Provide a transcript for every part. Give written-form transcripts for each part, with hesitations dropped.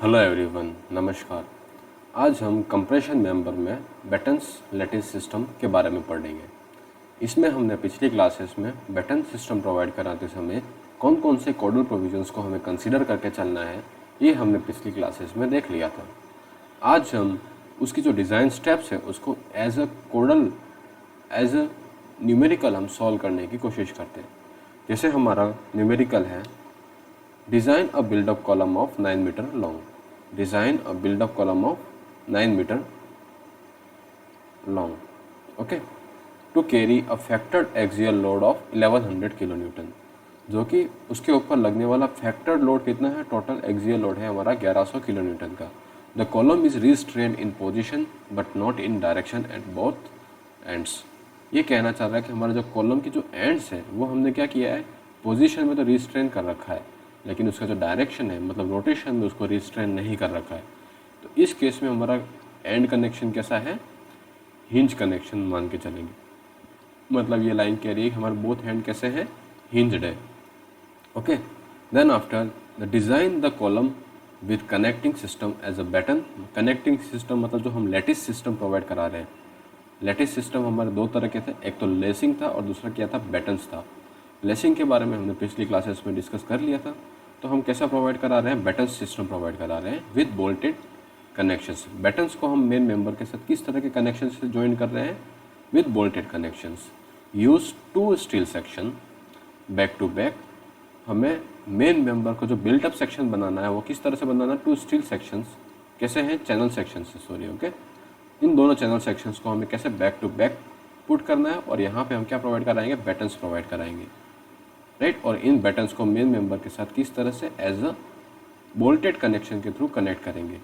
Hello everyone, नमस्कार। आज हम कंप्रेशन मेंबर में बैटन्स लैटिस सिस्टम के बारे में पढ़ेंगे। इसमें हमने पिछली क्लासेस में बैटन सिस्टम प्रोवाइड कराते समय कौन कौन से कोडल प्रोविजंस को हमें कंसीडर करके चलना है, ये हमने पिछली क्लासेस में देख लिया था। आज हम उसकी जो डिज़ाइन स्टेप्स है उसको एज अ न्यूमेरिकल हम सॉल्व करने की कोशिश करते हैं। जैसे हमारा न्यूमेरिकल है, Design a build-up column of 9 meter long. Design a build-up column of 9 meter long. Okay. To carry a factored axial load of 1100 kilonewton. जो कि उसके ऊपर लगने वाला फैक्टर्ड लोड कितना है? टोटल एक्सियल लोड है हमारा 1100 किलोन्यूटन का। The column is restrained in position but not in direction at both ends. ये कहना चाह रहा है कि हमारा जो कॉलम की जो एंड्स है वो हमने क्या किया है, पोजीशन में तो रिस्ट्रेन कर रखा है, लेकिन उसका जो डायरेक्शन है मतलब रोटेशन में उसको रिस्ट्रेन नहीं कर रखा है। तो इस केस में हमारा एंड कनेक्शन कैसा है? हिंज कनेक्शन मान के चलेंगे। मतलब ये लाइन कह रही है कि हमारे बोथ हैंड कैसे हैं? हिंज्ड है। Okay. Then after the design the column with connecting system as a batten. Connecting system मतलब जो हम लैटिस सिस्टम प्रोवाइड करा रहे हैं। लैटिस सिस्टम हमारे दो तरह के थे, एक तो लेसिंग था और दूसरा क्या था? बैटन्स था। लेसिंग के बारे में हमने पिछली क्लासेस में डिस्कस कर लिया था। तो हम कैसा प्रोवाइड करा रहे हैं? बैटन सिस्टम प्रोवाइड करा रहे हैं विद बोल्टेड कनेक्शंस। बैटन्स को हम मेन मेंबर के साथ किस तरह के कनेक्शन से ज्वाइन कर रहे हैं? With bolted connections. Use two steel section back to back. हमें मेन मेंबर को जो बिल्टअप सेक्शन बनाना है वो किस तरह से बनाना है? Two steel sections. कैसे हैं? चैनल सेक्शन से, सॉरी। ओके। इन दोनों चैनल सेक्शंस को हमें कैसे बैक टू बैक पुट करना है, और यहाँ पे हम क्या प्रोवाइड कराएंगे? बैटन्स प्रोवाइड कराएंगे, राइट। और इन बैटन्स को मेन मेंबर के साथ किस तरह से? एज अ बोल्टेड कनेक्शन के थ्रू कनेक्ट करेंगे,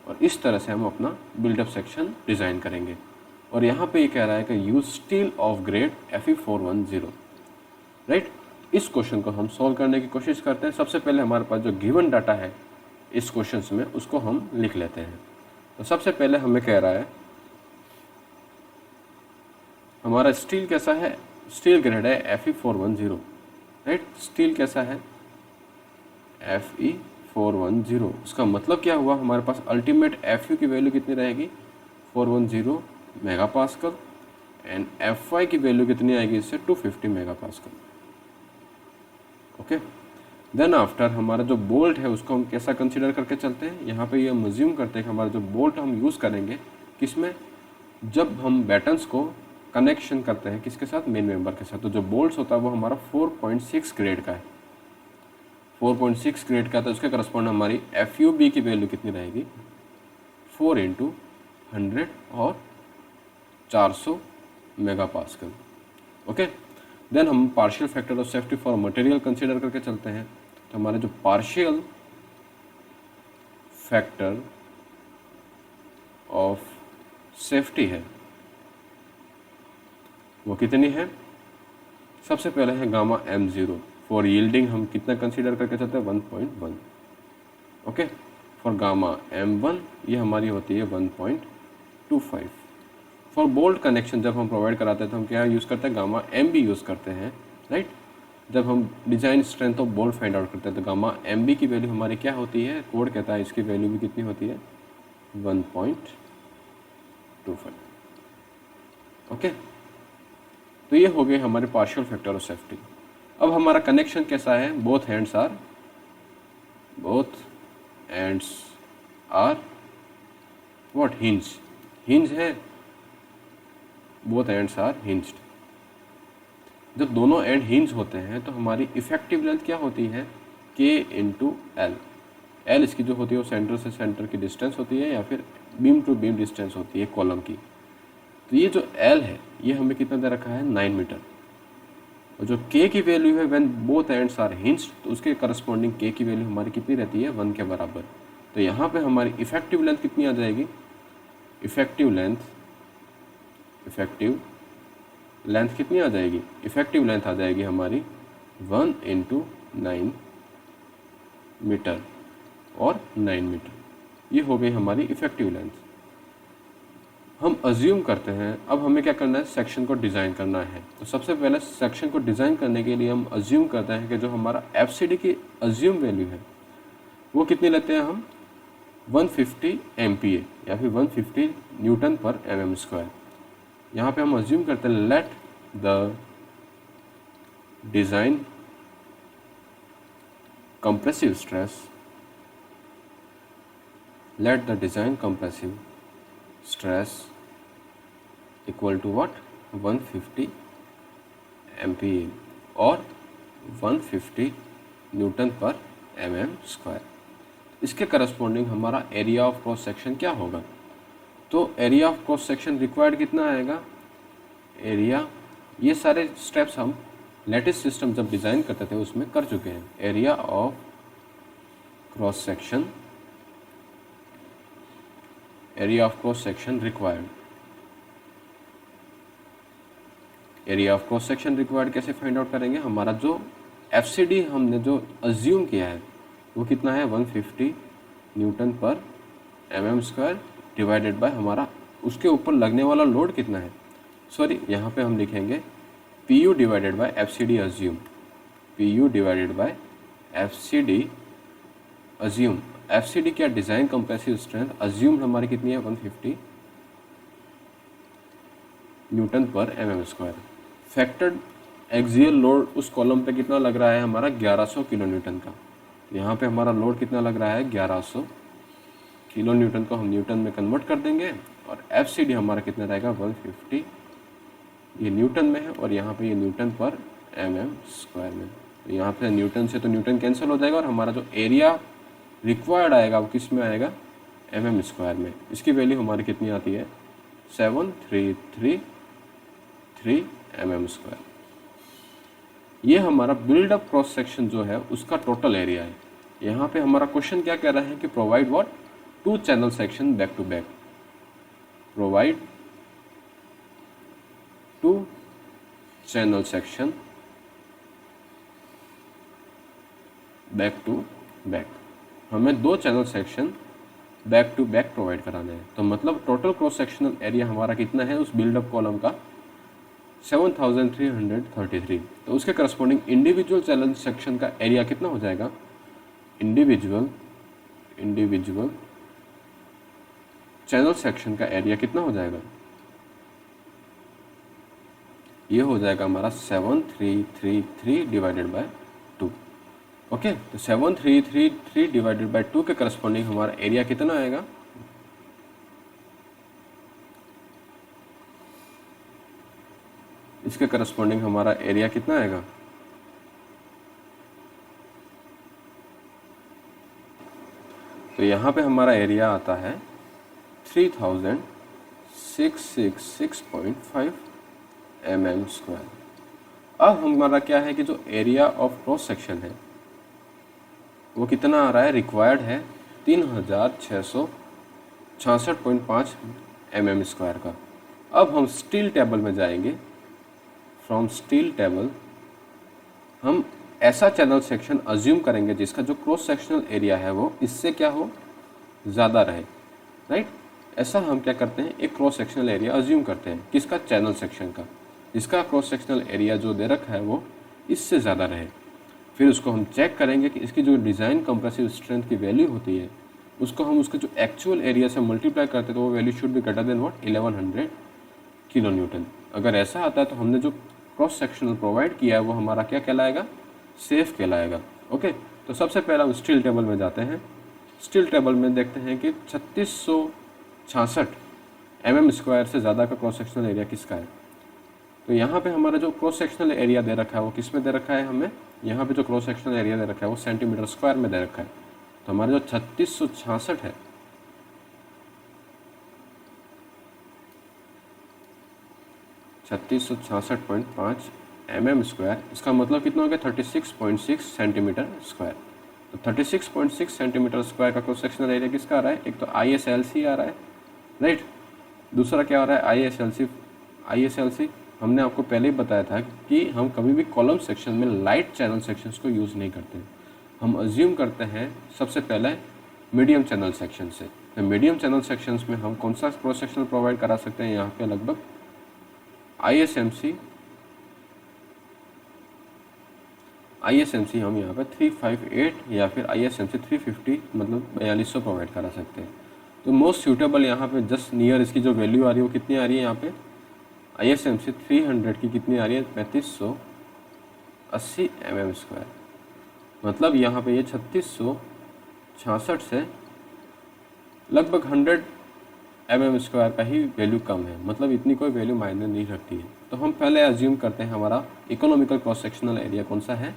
और इस तरह से हम अपना बिल्डअप सेक्शन डिज़ाइन करेंगे। और यहाँ पे ये कह रहा है कि use steel of grade Fe410, right. इस क्वेश्चन को हम सॉल्व करने की कोशिश करते हैं। सबसे पहले हमारे पास जो गिवन डाटा है इस क्वेश्चन में उसको हम लिख लेते हैं। तो सबसे पहले हमें कह रहा है हमारा स्टील कैसा है? स्टील ग्रेड है Fe410, राइट। स्टील कैसा है? Fe410। उसका मतलब क्या हुआ? हमारे पास अल्टीमेट Fu की वैल्यू कितनी रहेगी? 410 मेगा पास्कल, एंड Fy की वैल्यू कितनी आएगी इससे? 250 mega pascal. Okay. Then after हमारा जो बोल्ट है उसको हम कैसा कंसिडर करके चलते हैं? यहाँ पे ये हम अज्यूम करते हैं कि हमारा जो बोल्ट हम यूज़ करेंगे किसमें? जब हम बैटन्स को कनेक्शन करते हैं किसके साथ? मेन मेंबर के साथ। तो जो बोल्ट्स होता है वो हमारा 4.6 ग्रेड का है। 4.6 ग्रेड का, तो उसके करस्पॉन्ड हमारी FUB की वैल्यू कितनी रहेगी? 4 × 100 और 400 मेगा पास्कल। ओके। देन हम partial factor of safety for material consider करके चलते हैं। तो हमारे जो पार्शियल फैक्टर ऑफ सेफ्टी है वो कितनी है? सबसे पहले है गामा M0। फॉर यील्डिंग हम कितना कंसीडर करके चलते हैं? 1.1। ओके। फॉर गामा M1 ये हमारी होती है 1.25। फॉर बोल्ट कनेक्शन जब हम प्रोवाइड कराते हैं तो हम क्या यूज़ करते हैं? गामा MB यूज़ करते हैं, राइट। जब हम design strength of bolt find out करते हैं तो गामा MB की वैल्यू हमारी क्या होती है? कोड कहता है इसकी वैल्यू भी कितनी होती है? 1.25। ओके। तो ये हो गए हमारे पार्शियल फैक्टर ऑफ सेफ्टी। अब हमारा कनेक्शन कैसा है? Both ends are what? Hinge है। Both ends are hinged. जब दोनों एंड हिंज होते हैं तो हमारी इफेक्टिव लेंथ क्या होती है? K × L। L इसकी जो होती है वो सेंटर से सेंटर की डिस्टेंस होती है या फिर बीम टू बीम डिस्टेंस होती है कॉलम की। तो ये जो L है ये हमें कितना दे रखा है? 9 मीटर। और जो K की वैल्यू है when both ends are hinged, तो उसके करस्पॉन्डिंग K की वैल्यू हमारी कितनी रहती है? 1 के बराबर। तो यहाँ पे हमारी इफेक्टिव लेंथ कितनी आ जाएगी? इफेक्टिव लेंथ कितनी आ जाएगी? इफेक्टिव लेंथ आ जाएगी हमारी 1 × 9 मीटर और 9 मीटर। ये हो गई हमारी इफेक्टिव लेंथ। हम अज्यूम करते हैं अब हमें क्या करना है? सेक्शन को डिज़ाइन करना है। तो सबसे पहले सेक्शन को डिज़ाइन करने के लिए हम अज्यूम करते हैं कि जो हमारा FCD की अज्यूम वैल्यू है वो कितनी लेते हैं हम? 150 MPa या फिर 150 न्यूटन पर mm स्क्वायर। यहाँ पे हम अज्यूम करते हैं let the design compressive stress, let the design compressive stress equal to what? 150 MPa और 150 न्यूटन पर mm स्क्वायर। इसके करस्पॉन्डिंग हमारा एरिया ऑफ क्रॉस सेक्शन क्या होगा? तो area of cross section required कितना आएगा? एरिया, ये सारे स्टेप्स हम लेटिस सिस्टम जब डिज़ाइन करते थे उसमें कर चुके हैं। Area of cross section, area of cross section required, area of cross section required कैसे फाइंड आउट करेंगे? हमारा जो एफसीडी हमने जो अज्यूम किया है वो कितना है? 150 न्यूटन पर mm स्क्वायर डिवाइडेड बाय हमारा उसके ऊपर लगने वाला लोड कितना है? सॉरी, यहाँ पे हम लिखेंगे PU divided by FCD assume, PU divided by FCD assume. FCD क्या? Design compressive strength. अज्यूम हमारी कितनी है? 150 न्यूटन पर mm square. Factored axial load उस कॉलम पे कितना लग रहा है? हमारा 1100 किलो न्यूटन का। यहाँ पे हमारा लोड कितना लग रहा है? 1100 किलो न्यूटन को हम न्यूटन में कन्वर्ट कर देंगे और FCD हमारा कितना रहेगा? 150, ये न्यूटन में है और यहाँ पे ये न्यूटन पर mm स्क्वायर में। तो यहाँ पे न्यूटन से तो न्यूटन कैंसिल हो जाएगा और हमारा जो एरिया रिक्वायर्ड आएगा वो किस में आएगा? mm स्क्वायर में। इसकी वैल्यू हमारी कितनी आती है? 7333 mm स्क्वायर। ये हमारा बिल्डअप क्रॉस सेक्शन जो है उसका टोटल एरिया है। यहाँ पे हमारा क्वेश्चन क्या कह रहा है कि provide what? 2 channel section back to back, provide 2 channel section back to back. हमें 2 channel section back to back provide कराने हैं। तो मतलब टोटल क्रॉस सेक्शनल एरिया हमारा कितना है उस बिल्डअप कॉलम का? 7333। तो उसके करस्पॉन्डिंग इंडिविजुअल चैनल सेक्शन का एरिया कितना हो जाएगा? इंडिविजुअल चैनल सेक्शन का एरिया कितना हो जाएगा? ये हो जाएगा हमारा 7333 डिवाइडेड बाय 2। ओके, तो 7333 डिवाइडेड बाय 2 के करस्पॉन्डिंग हमारा एरिया कितना आएगा? इसके करस्पॉन्डिंग हमारा एरिया कितना आएगा? तो यहाँ पे हमारा एरिया आता है 3666.5 mm स्क्वायर। अब हमारा क्या है कि जो एरिया ऑफ क्रॉस सेक्शन है वो कितना आ रहा है? रिक्वायर्ड है 3666.5 mm स्क्वायर का। अब हम स्टील टेबल में जाएंगे। फ्रॉम स्टील टेबल हम ऐसा चैनल सेक्शन अज्यूम करेंगे जिसका जो क्रॉस सेक्शनल एरिया है वो इससे क्या हो? ज़्यादा रहे, राइट? ऐसा हम क्या करते हैं? एक क्रॉस सेक्शनल एरिया अज्यूम करते हैं। किसका? चैनल सेक्शन का। जिसका क्रॉस सेक्शनल एरिया जो दे रखा है वो इससे ज़्यादा रहे। फिर उसको हम चेक करेंगे कि इसकी जो डिज़ाइन कंप्रेसिव स्ट्रेंथ की वैल्यू होती है उसको हम उसके जो एक्चुअल एरिया से मल्टीप्लाई करते हैं तो वो value should be greater than what? 1100 kilo Newton. अगर ऐसा आता है तो हमने जो क्रॉस सेक्शनल प्रोवाइड किया है वो हमारा क्या कहलाएगा? सेफ कहलाएगा। ओके, तो सबसे पहले हम स्टील टेबल में जाते हैं। स्टील टेबल में देखते हैं कि 3666 mm स्क्वायर से ज़्यादा का क्रॉस सेक्शनल एरिया किसका है। तो यहाँ पे हमारा जो क्रॉस सेक्शनल एरिया दे रखा है वो किस में दे रखा है? हमें यहाँ पे जो क्रॉस सेक्शनल एरिया दे रखा है वो सेंटीमीटर स्क्वायर में दे रखा है। तो हमारा जो 3666 है 3666.5 mm स्क्वायर, इसका मतलब कितना हो गया? 36.6 सेंटीमीटर स्क्वायर। तो 36.6 सेंटीमीटर स्क्वायर का क्रॉस सेक्शनल एरिया किसका आ रहा है? एक तो ISLC आ रहा है, राइट? दूसरा क्या आ रहा है? ISLC हमने आपको पहले ही बताया था कि हम कभी भी कॉलम सेक्शन में लाइट चैनल सेक्शंस को यूज़ नहीं करते। हम अज्यूम करते हैं सबसे पहले मीडियम चैनल सेक्शन से। तो मीडियम चैनल सेक्शंस में हम कौन सा क्रॉस सेक्शन प्रोवाइड करा सकते हैं? यहाँ पे लगभग ISMC हम यहाँ पे 358 या फिर ISMC 350 मतलब 4200 प्रोवाइड करा सकते हैं। तो मोस्ट सूटेबल यहाँ पे जस्ट नियर इसकी जो वैल्यू आ रही है वो कितनी आ रही है यहाँ पे ISMC 300 की कितनी आ रही है 3580 mm²। मतलब यहाँ पे ये 3666 से लगभग 100 mm² का ही वैल्यू कम है, मतलब इतनी कोई वैल्यू मायने नहीं रखती है। तो हम पहले अज्यूम करते हैं हमारा इकोनॉमिकल क्रॉस सेक्शनल एरिया कौन सा है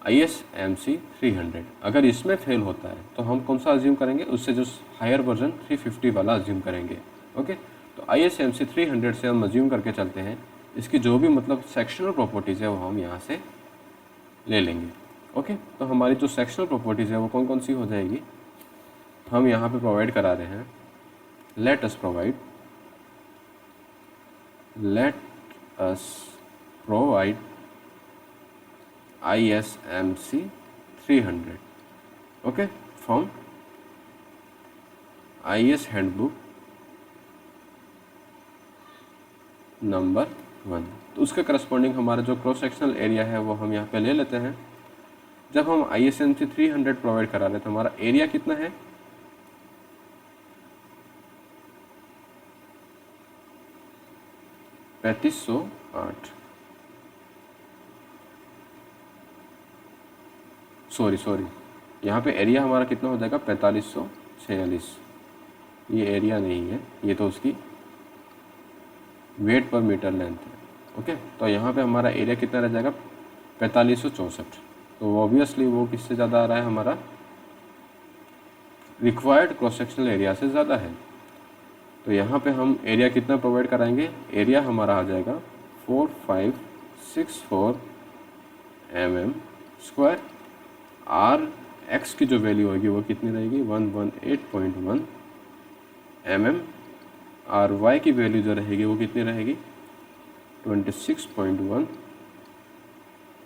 ISMC 300। अगर इसमें फेल होता है तो हम कौन सा अज्यूम करेंगे, उससे जो हायर वर्जन 350 वाला अज्यूम करेंगे। ओके, तो ISMC 300 से हम अज्यूम करके चलते हैं, इसकी जो भी मतलब सेक्शनल प्रॉपर्टीज़ है वो हम यहाँ से ले लेंगे। ओके, तो हमारी जो सेक्शनल प्रॉपर्टीज़ है वो कौन कौन सी हो जाएगी, हम यहाँ पे प्रोवाइड करा रहे हैं। let us provide ISMC 300 okay from IS handbook number 1। तो उसके करस्पॉन्डिंग हमारा जो क्रॉस सेक्शनल एरिया है वो हम यहाँ पे ले लेते हैं। जब हम ISMC 300 प्रोवाइड करा रहे थे, हमारा एरिया कितना है 3508, सॉरी यहाँ पे एरिया हमारा कितना हो जाएगा 4546। ये एरिया नहीं है, ये तो उसकी वेट पर मीटर लेंथ है। ओके, तो यहाँ पे हमारा एरिया कितना रह जाएगा 4564। तो ऑब्वियसली वो किससे ज़्यादा आ रहा है, हमारा रिक्वायर्ड क्रॉस सेक्शनल एरिया से ज़्यादा है। तो यहाँ पे हम एरिया कितना प्रोवाइड कराएंगे, एरिया हमारा आ जाएगा 4564 mm²। आर एक्स की जो वैल्यू होगी वो कितनी रहेगी 118.1 mm। आर वाई की वैल्यू जो रहेगी वो कितनी रहेगी 26.1।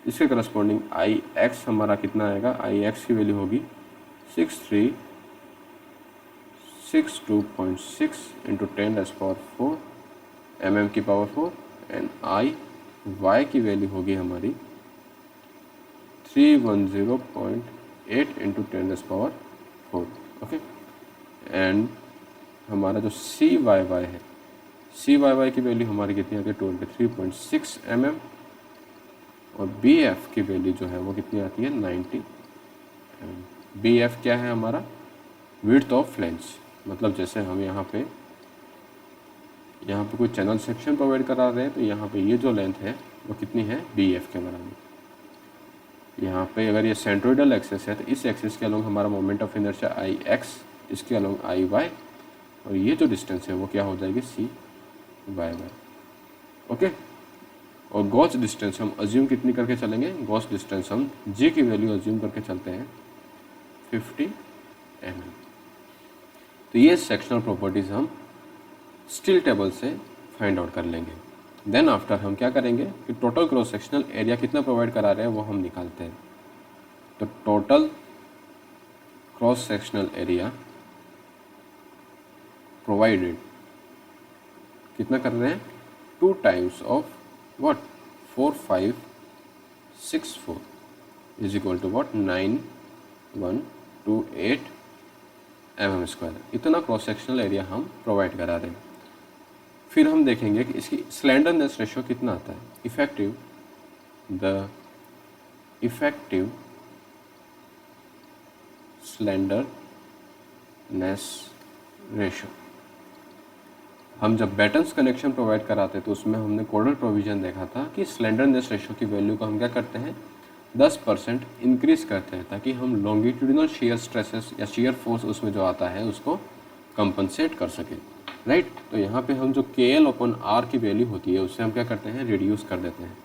इसके करस्पॉन्डिंग आई एक्स हमारा कितना आएगा, आई एक्स की वैल्यू होगी 6362.6 इंटू 10⁻⁴ mm की पावर 4। एंड आई वाई की वैल्यू होगी हमारी 310.8 इंटू 10⁻⁴। ओके, एंड हमारा जो सी वाई वाई है, सी वाई वाई की वैल्यू हमारी कितनी आती है 23.6 mm। और बी एफ की वैल्यू जो है वो कितनी आती है 90 mm। बी एफ क्या है हमारा विड्थ ऑफ फ्लैंज, मतलब जैसे हम यहाँ पे कोई चैनल सेक्शन प्रोवाइड करा रहे हैं तो यहाँ पे ये जो लेंथ है वो कितनी है बी एफ के बराबर। यहाँ पे अगर ये सेंट्रोइडल एक्सिस है तो इस एक्सिस के अलोंग हमारा moment of inertia I x, इसके अलोंग आई वाई, और ये जो डिस्टेंस है वो क्या हो जाएगी सी वाई वाई। ओके, और गॉस डिस्टेंस हम अज्यूम कितनी करके चलेंगे, गॉस डिस्टेंस हम जी की वैल्यू अज्यूम करके चलते हैं 50 mm। तो ये सेक्शनल प्रॉपर्टीज़ हम स्टील टेबल से फाइंड आउट कर लेंगे। देन आफ्टर हम क्या करेंगे कि टोटल क्रॉस सेक्शनल एरिया कितना प्रोवाइड करा रहे हैं वो हम निकालते हैं। तो total cross sectional area provided कितना कर रहे हैं 2 times of what 4564 is equal to what 9128 mm²। इतना क्रॉस सेक्शनल एरिया हम प्रोवाइड करा रहे हैं। फिर हम देखेंगे कि इसकी स्लेंडरनेस रेशियो कितना आता है, इफेक्टिव स्लेंडरनेस रेशियो। हम जब बैटन्स कनेक्शन प्रोवाइड कराते तो उसमें हमने कोडल प्रोविजन देखा था कि स्लेंडरनेस रेशियो की वैल्यू को हम क्या करते हैं 10% इंक्रीज करते हैं, ताकि हम लॉन्गिट्यूडिनल शेयर स्ट्रेसेस या शेयर फोर्स उसमें जो आता है उसको कंपनसेट कर सकें, राइट। तो यहाँ पे हम जो KL/R की वैल्यू होती है उससे हम क्या करते हैं रिड्यूस कर देते हैं।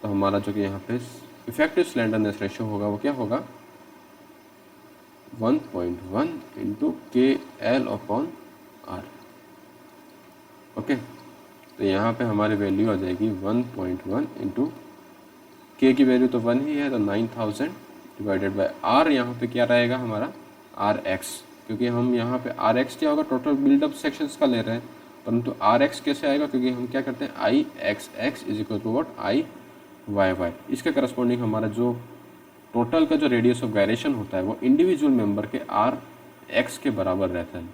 तो हमारा जो कि यहाँ पे इफेक्टिव स्लेंडरनेस रेशियो होगा वो क्या होगा 1.1 इंटू KL/R। ओके, तो यहाँ पे हमारी वैल्यू आ जाएगी 1.1 इंटू के की वैल्यू तो 1 ही है, तो 9000 डिवाइडेड बाय आर। यहाँ पे क्या रहेगा हमारा आर एक्स, क्योंकि हम यहाँ पे आर एक्स क्या होगा टोटल बिल्डअप सेक्शंस का ले रहे हैं, परंतु आर एक्स कैसे आएगा क्योंकि हम क्या करते हैं I X X is equal to what I Y Y, इसके करस्पॉन्डिंग हमारा जो टोटल का जो रेडियस ऑफ गायरेशन होता है वो इंडिविजुअल मेंबर के आर एक्स के बराबर रहता है।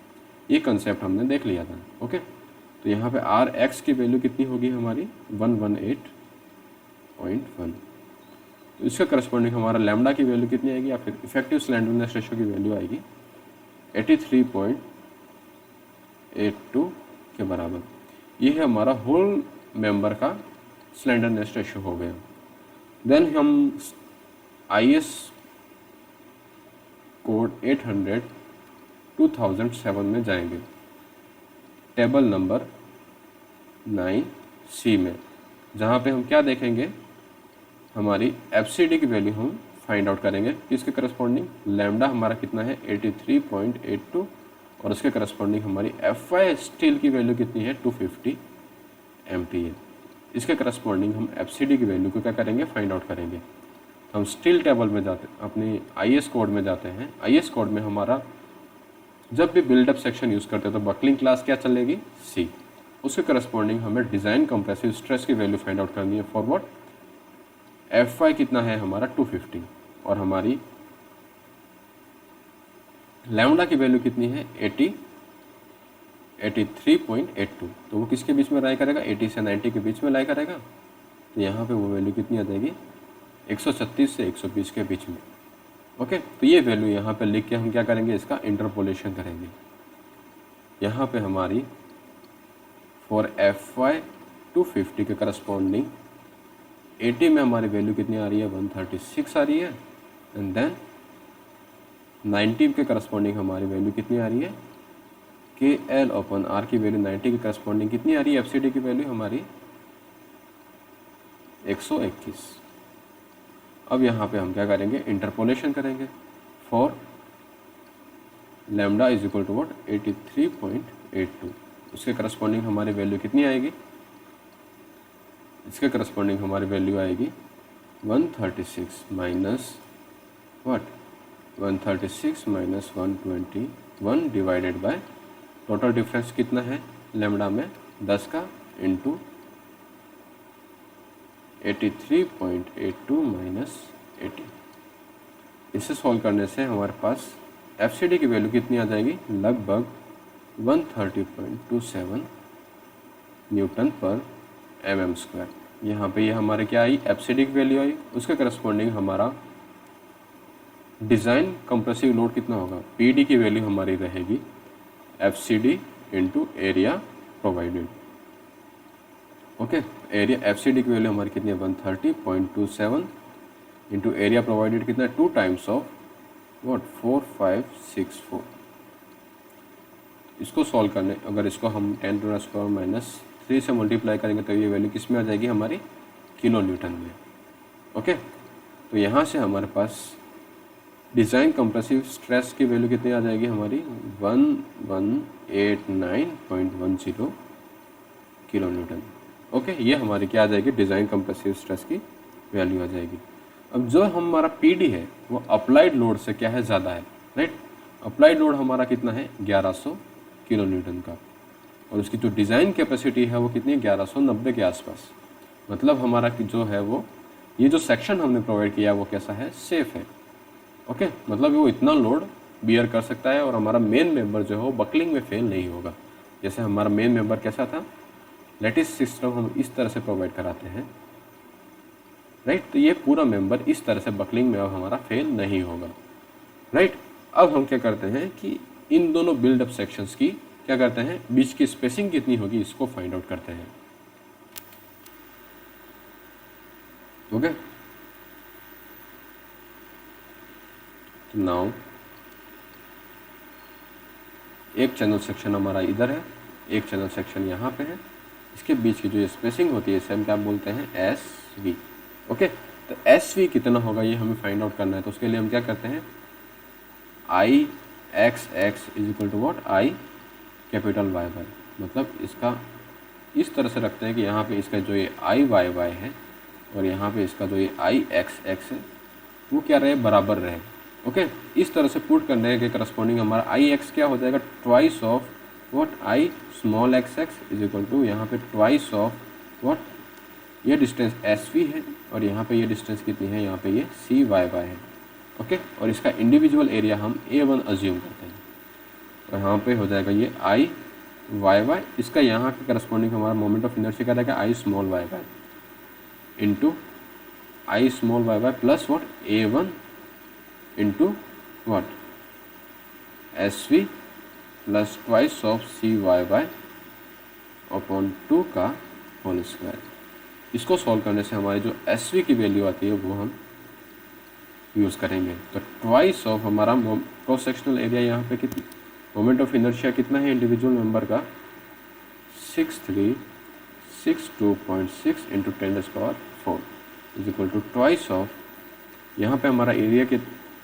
ये कंसेप्ट हमने देख लिया था। ओके, तो यहाँ पे आर एक्स की वैल्यू कितनी होगी हमारी 118.1। तो इसका करस्पॉन्डिंग हमारा लैम्डा की वैल्यू कितनी आएगी, या फिर इफेक्टिव स्लैंडरनेस रेशियो की वैल्यू आएगी 83.82 के बराबर। ये है हमारा होल मेंबर का स्लैंडरनेस रेशियो हो गया। देन हम IS कोड 800 2007 में जाएंगे, टेबल नंबर 9C में, जहाँ पे हम क्या देखेंगे, हमारी FCD की वैल्यू हम फाइंड आउट करेंगे। इसके करस्पॉन्डिंग लैम्डा हमारा कितना है 83.82, और उसके करस्पॉन्डिंग हमारी FY स्टील की वैल्यू कितनी है 250 MPa। इसके करस्पॉन्डिंग हम FCD की वैल्यू को क्या करेंगे, फाइंड आउट करेंगे। हम स्टील टेबल में जाते अपनी IS कोड में जाते हैं। IS कोड में हमारा जब भी बिल्डअप सेक्शन यूज़ करते हैं तो बकलिंग क्लास क्या चलेगी, C। उसके करस्पॉन्डिंग हमें डिज़ाइन कंप्रेसिव स्ट्रेस की वैल्यू फाइंड आउट करनी है फॉर व्हाट, FY कितना है हमारा 250, और हमारी लैम्डा की वैल्यू कितनी है 83.82। तो वो किसके बीच में लाई करेगा, 80 से 90 के बीच में लाई करेगा। तो यहाँ पे वो वैल्यू कितनी आ जाएगी 136 से 120 के बीच में। ओके, तो ये वैल्यू यहाँ पे लिख के हम क्या करेंगे, इसका इंटरपोलेशन करेंगे। यहाँ पे हमारी फॉर FY 250 के करस्पॉन्डिंग 80 में हमारी वैल्यू कितनी आ रही है 136 आ रही है, एंड देन 90 के करस्पॉन्डिंग हमारी वैल्यू कितनी आ रही है KL/R की वैल्यू 90 के करस्पॉन्डिंग कितनी आ रही है, FCD की वैल्यू हमारी 121। अब यहाँ पे हम क्या करेंगे, इंटरपोलेशन करेंगे for lambda is equal to what 83.82। उसके करस्पॉन्डिंग हमारी वैल्यू कितनी आएगी, इसके करस्पॉन्डिंग हमारी वैल्यू आएगी 136 minus what 136 minus 121 divided by total difference कितना है लैम्डा में 10 का इंटू 83.82 माइनस 80। इसे सॉल्व करने से हमारे पास FCD की वैल्यू कितनी आ जाएगी, लगभग 130.27 न्यूटन पर mm²। यहाँ पे ये हमारे क्या आई, FCD की वैल्यू आई। उसके करस्पॉन्डिंग हमारा डिज़ाइन कंप्रेसिव लोड कितना होगा, PD की वैल्यू हमारी रहेगी FCD into area provided. Okay, area FCD की वैल्यू हमारी कितनी है 130.27 इंटू एरिया प्रोवाइडेड कितना है 2 टाइम्स ऑफ व्हाट 4564। इसको सॉल्व करने अगर इसको हम 10⁻³ - 3 से मल्टीप्लाई करेंगे तो ये वैल्यू किस में आ जाएगी हमारी किलो न्यूटन में। ओके, तो यहाँ से हमारे पास डिज़ाइन कंप्रेसिव स्ट्रेस की वैल्यू कितनी आ जाएगी हमारी 1189.10 किलो न्यूटन। ओके, ये हमारी क्या आ जाएगी, डिज़ाइन कंप्रेसिव स्ट्रेस की वैल्यू आ जाएगी। अब जो हमारा PD है वो अप्लाइड लोड से क्या है, ज़्यादा है, राइट। अप्लाइड लोड हमारा कितना है 1100 किलो न्यूटन का, और उसकी जो डिज़ाइन कैपेसिटी है वो कितनी है 1190 के आसपास। मतलब हमारा जो है वो ये जो सेक्शन हमने प्रोवाइड किया वो कैसा है, सेफ़ है। ओके, मतलब वो इतना लोड बियर कर सकता है, और हमारा मेन मेंबर जो है वो बकलिंग में फेल नहीं होगा। जैसे हमारा मेन मेंबर कैसा था, लैटिस सिस्टम हम इस तरह से प्रोवाइड कराते हैं, राइट। तो ये पूरा मेंबर इस तरह से बकलिंग में अब हमारा फेल नहीं होगा, राइट। अब हम क्या करते हैं कि इन दोनों बिल्डअप सेक्शंस की क्या करते हैं, बीच की स्पेसिंग कितनी होगी इसको फाइंड आउट करते हैं। ओके, तो नाउ एक चैनल सेक्शन हमारा इधर है, एक चैनल सेक्शन यहाँ पे है, इसके बीच की जो ये स्पेसिंग होती है इसे हम क्या बोलते हैं SV। ओके, तो SV कितना होगा ये हमें फाइंड आउट करना है। तो उसके लिए हम क्या करते हैं, IXX is equal to what I capital YY। मतलब इसका इस तरह से रखते हैं कि यहाँ पे इसका जो ये IYY है और यहाँ पे इसका जो ये IXX है वो क्या रहे, बराबर रहे। ओके, इस तरह से पुट करने के करस्पॉन्डिंग हमारा IX क्या हो जाएगा, twice of what I small xx is equal to यहाँ पे ट्वाइस ऑफ व्हाट ये डिस्टेंस एस वी है और यहाँ पे ये डिस्टेंस कितनी है, यहाँ पे ये सी वाई वाई है। ओके, और इसका इंडिविजुअल एरिया हम A1 अज्यूम करते हैं, तो यहाँ पे हो जाएगा ये आई वाई वाई, इसका यहाँ के करस्पॉन्डिंग हमारा मोमेंट ऑफ इनर्शिया क्या रहेगा, I small Y Y into I small Y Y plus what A1 into what S V plus twice of C Y Y upon 2 का होल स्क्वायर। इसको solve करने से हमारी जो एस वी की value आती है वो हम यूज़ करेंगे। तो ट्वाइस ऑफ हमारा क्रॉस सेक्शनल एरिया यहाँ पे कितनी, मोमेंट ऑफ इनर्शिया कितना है इंडिविजुअल मेंबर का, 6362.6 into 10⁴ is equal to twice of, यहाँ पे हमारा एरिया के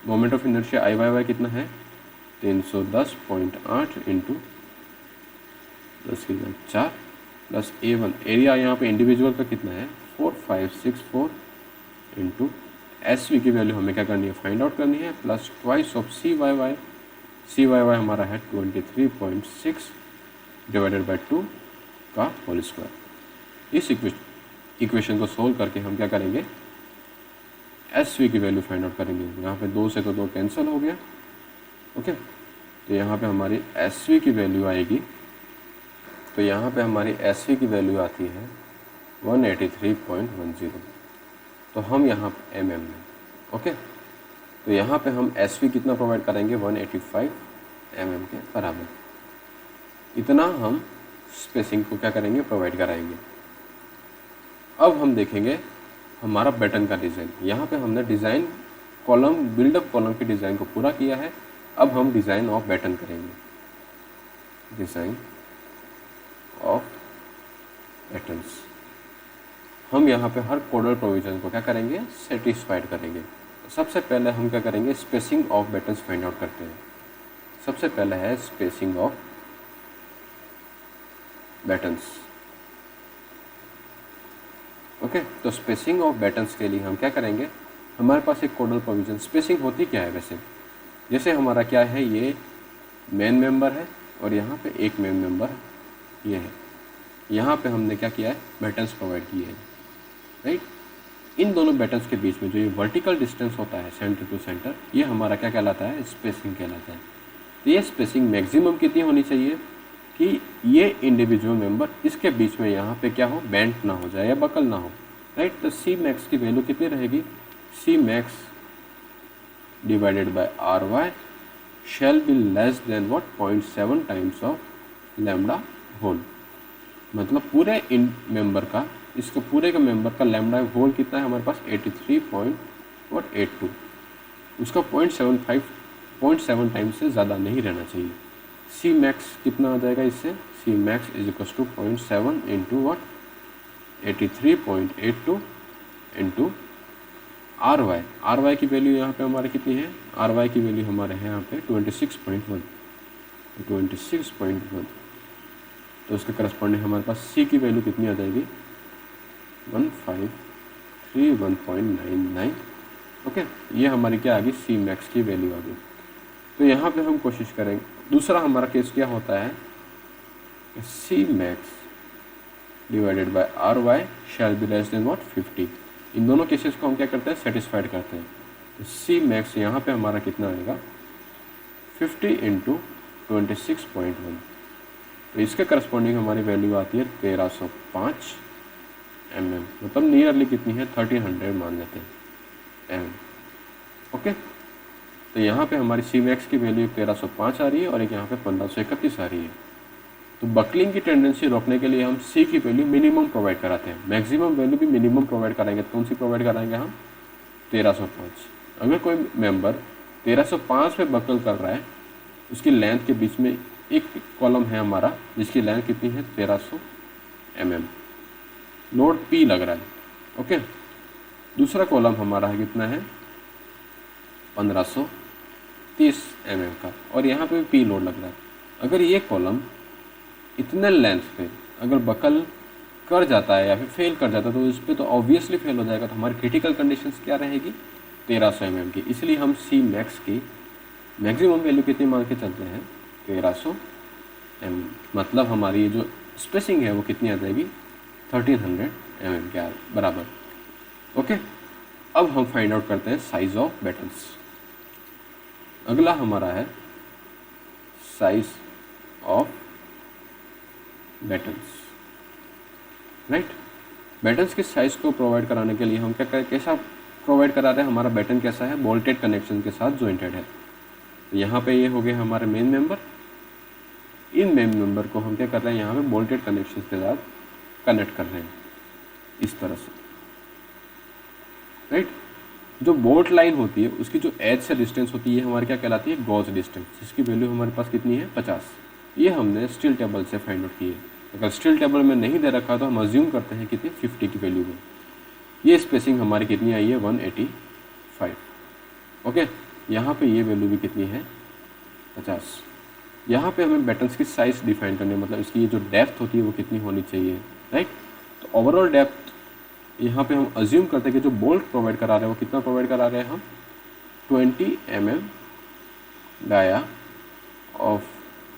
moment of inertia I Y Y कितना है 310.8 इंटू 10⁴ प्लस A1 एरिया यहाँ पे इंडिविजुअल का कितना है 4564 इंटू एस वी की वैल्यू हमें क्या करनी है, फाइंड आउट करनी है, plus twice of C Y Y हमारा है 23.6 डिवाइडेड बाई 2 का होल स्क्वायर। इस इक्वेशन को सोल्व करके हम क्या करेंगे, एस वी की वैल्यू फाइंड आउट करेंगे। यहाँ पे 2 से तो 2 कैंसिल हो गया। ओके, तो यहाँ पे हमारी एस वी की वैल्यू आएगी, तो यहाँ पे हमारी एस वी की वैल्यू आती है 183.10, तो हम यहाँ mm में। ओके, तो यहाँ पे हम एस वी कितना प्रोवाइड करेंगे 185 mm के बराबर, इतना हम स्पेसिंग को क्या करेंगे, प्रोवाइड कराएंगे। अब हम देखेंगे हमारा बैटन का डिज़ाइन। यहाँ पे हमने डिज़ाइन कॉलम, बिल्डअप कॉलम की डिज़ाइन को पूरा किया है। अब हम डिज़ाइन ऑफ बैटन करेंगे, डिज़ाइन ऑफ बैटन्स। हम यहाँ पे हर कोडल प्रोविजन को क्या करेंगे, सेटिस्फाइड करेंगे। सबसे पहले हम क्या करेंगे, spacing of battens find out करते हैं। सबसे पहले है स्पेसिंग ऑफ बैटन्स। ओके, तो स्पेसिंग ऑफ बैटन्स के लिए हम क्या करेंगे, हमारे पास एक कोडल प्रोविजन, स्पेसिंग होती क्या है वैसे, जैसे हमारा क्या है, ये मेन मेंबर है और यहाँ पे एक मेन मेंबर ये है। यहाँ पे हमने क्या किया है, बैटन्स प्रोवाइड किए हैं, राइट। इन दोनों बैटन्स के बीच में जो ये वर्टिकल डिस्टेंस होता है सेंटर टू सेंटर, ये हमारा क्या कहलाता है, स्पेसिंग कहलाता है। तो ये स्पेसिंग मैक्सिमम कितनी होनी चाहिए कि ये इंडिविजुअल मेंबर इसके बीच में यहाँ पे क्या हो, बेंड ना हो जाए या बकल ना हो, राइट। तो सी मैक्स की वैल्यू कितनी रहेगी, C max divided by R Y shall be less than what 0.7 times of lambda whole. मतलब पूरे इन मेंबर का, इसको पूरे के मेंबर का लैम्डा होल कितना है हमारे पास 83.82, उसका 0.7 टाइम्स से ज़्यादा नहीं रहना चाहिए। सी मैक्स कितना आ जाएगा इससे, C max is equal to 0.7 into what 83.82 into R Y की वैल्यू यहाँ पे हमारे कितनी है, आर वाई की वैल्यू हमारे है यहाँ पे 26.1, तो उसके करस्पॉन्डिंग हमारे पास सी की वैल्यू कितनी आ जाएगी 1531.99। ओके, ये हमारी क्या आ गई, सी मैक्स की वैल्यू आ गई। तो यहाँ पे हम कोशिश करेंगे, दूसरा हमारा केस क्या होता है, C max divided by R Y shall be less than what 50। इन दोनों केसेस को हम क्या करते हैं, सेटिस्फाइड करते हैं। तो सी मैक्स यहाँ पे हमारा कितना आएगा 50 इंटू 26.1, तो इसके करस्पॉन्डिंग हमारी वैल्यू आती है 1305 mm, मतलब नियरली कितनी है 1300 मान लेते हैं mm। ओके, तो यहाँ पे हमारी सी मैक्स की वैल्यू 1305 आ रही है और एक यहाँ पे 1531 आ रही है। तो बकलिंग की टेंडेंसी रोकने के लिए हम सी की वैल्यू मिनिमम प्रोवाइड कराते हैं, मैक्सिमम वैल्यू भी मिनिमम प्रोवाइड कराएंगे। तो कौन सी प्रोवाइड कराएंगे हम 1305। अगर कोई मेंबर 1305 पे बकल कर रहा है, उसकी लेंथ के बीच में एक कॉलम है हमारा जिसकी लेंथ कितनी है 1300 mm, लोड P लग रहा है। ओके, दूसरा कॉलम हमारा है कितना है 1530 mm का, और यहाँ पे P लोड लग रहा है। अगर ये कॉलम इतने लेंथ पे अगर बकल कर जाता है या फिर फेल कर जाता है तो इस पर तो ऑब्वियसली फेल हो जाएगा। तो हमारी क्रिटिकल कंडीशंस क्या रहेगी 1300 mm की। इसलिए हम सी मैक्स की मैक्सिमम वैल्यू कितनी मान के चलते हैं 1300 mm, मतलब हमारी जो स्पेसिंग है वो कितनी आ जाएगी 1300 mm के बराबर। ओके, अब हम फाइंड आउट करते हैं साइज ऑफ बैटन्स। अगला हमारा है size of battens, right. Battens की साइज को प्रोवाइड कराने के लिए हम कैसा प्रोवाइड करा रहे हैं, हमारा बैटन कैसा है, बोल्टेड कनेक्शन के साथ जॉइंटेड है। यहाँ पे ये हो गए हमारे मेन मेंबर, इन मेन मेंबर को हम क्या कर रहे हैं, यहाँ पे बोल्टेड कनेक्शन के साथ कनेक्ट कर रहे हैं इस तरह से, राइट। जो बोल्ट लाइन होती है उसकी जो एज से डिस्टेंस होती है हमारी क्या कहलाती है, गॉज डिस्टेंस, जिसकी वैल्यू हमारे पास कितनी है 50। ये हमने स्टील टेबल से फाइंड आउट की है। अगर स्टील टेबल में नहीं दे रखा तो हम अज्यूम करते हैं कितनी 50 की वैल्यू में। ये स्पेसिंग हमारी कितनी आई है 185। ओके, यहाँ पे ये वैल्यू भी कितनी है 50। यहाँ पे हमें बैटन्स की साइज डिफाइन करनी है, मतलब इसकी ये जो डेप्थ होती है वो कितनी होनी चाहिए, राइट। तो ओवरऑल डेप्थ यहाँ पे हम अज्यूम करते हैं कि जो बोल्ट प्रोवाइड करा रहे हैं वो कितना प्रोवाइड करा रहे हैं हम 20 mm dia of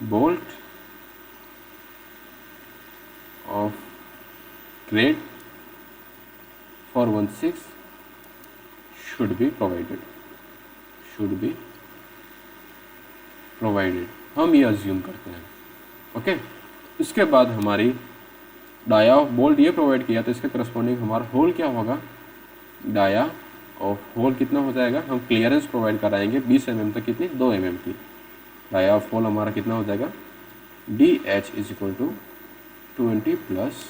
bolt of grade 416 should be provided, हम ये अज्यूम करते हैं। ओके, इसके बाद हमारी डाया ऑफ बोल्ट ये प्रोवाइड किया तो इसके करस्पॉन्डिंग हमारा होल क्या होगा, डाया ऑफ होल कितना हो जाएगा, हम क्लियरेंस प्रोवाइड कराएंगे 20 mm तक, कितनी 2 mm की। डाया ऑफ होल हमारा कितना हो जाएगा, DH is equal to 20 plus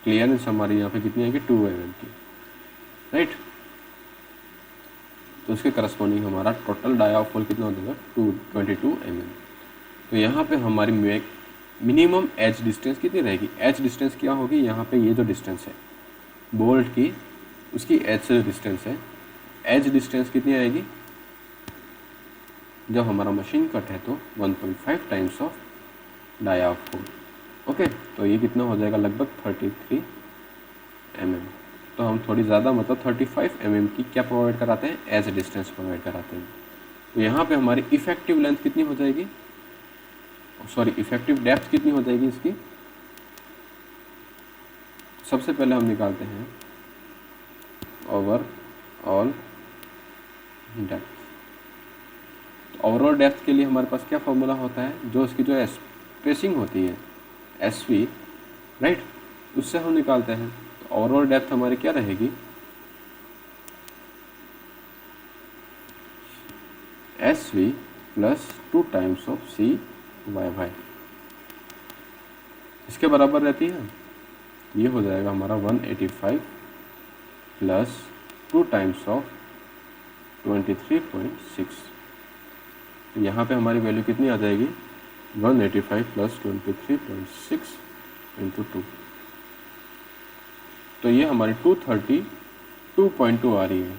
clearance हमारी यहाँ पे कितनी आएगी 2 mm की, राइट। तो उसके करस्पॉन्डिंग हमारा टोटल डाया ऑफ होल कितना हो जाएगा 22 mm। तो यहाँ पे हमारी मिनिमम एज डिस्टेंस कितनी रहेगी, एज डिस्टेंस क्या होगी, यहाँ पे ये जो डिस्टेंस है बोल्ट की उसकी एज से डिस्टेंस है, एज डिस्टेंस कितनी आएगी, जब हमारा मशीन कट है तो 1.5 times of dia of hole. Okay, तो ये कितना हो जाएगा लगभग 33 mm। तो हम थोड़ी ज़्यादा मतलब 35 mm की क्या प्रोवाइड कराते हैं, एज डिस्टेंस प्रोवाइड कराते हैं। तो यहाँ पे हमारी इफेक्टिव लेंथ कितनी हो जाएगी, सॉरी इफेक्टिव डेप्थ कितनी हो जाएगी इसकी, सबसे पहले हम निकालते हैं ओवरऑल डेप्थ। तो ओवरऑल डेप्थ के लिए हमारे पास क्या फॉर्मूला होता है, जो इसकी जो स्पेसिंग होती है SV, राइट, उससे हम निकालते हैं। तो ओवरऑल डेप्थ हमारी क्या रहेगी, SV plus 2 times of CYY, इसके बराबर रहती है। ये हो जाएगा हमारा 185 प्लस 2 टाइम्स ऑफ 23.6। यहाँ पे हमारी वैल्यू कितनी आ जाएगी 185 प्लस 23.6 इंटू 2। तो ये हमारी 232.2 आ रही है,